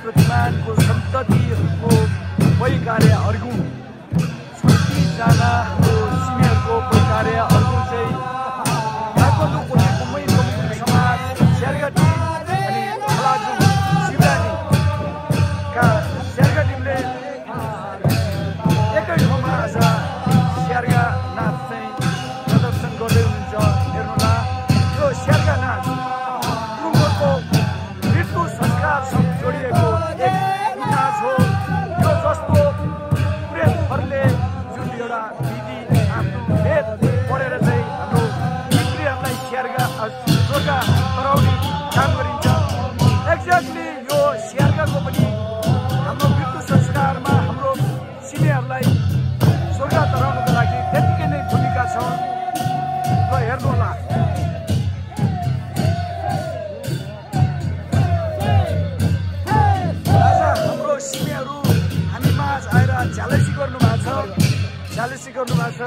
प्रतिमानको सन्ततिहरूको पै कार्य अर्गुण 36 जना सिनियरको पै कार्य अर्गुण चाहिँ ताइक्वान्डो कोटीको प्रमुख समाज स्यार्गा टिम अनि खलाजुङ शिवरानीका स्यार्गा टिमले एकै ठाउँमा आज स्यार्गा नाच चाहिँ प्रदर्शन गर्दै हुनुहुन्छ। हेर्नुहोला यो स्यार्गा नाच गुरुङको मृत्यु संस्कारसँग जोडिएको एक नाच हो। यो जस्तो प्रेतहरूले जुन एउटा विधि आफ्नो वेद पढेर चाहिँ हाम्रो पितृहरूलाई स्वर्ग तराउने काम गरिन्छ। एक्ज्याक्टली यो स्यार्गाको पनि हाम्रो मृत्यु संस्कारमा हाम्रो सिनियरलाई स्वर्ग तराउनको लागि त्यतिकै नै भूमिका छ। ल हेर्नुहोला आज हाम्रो सिनियरहरू हामी माझ आएर झ्यालेसी गर्नुभएको छ।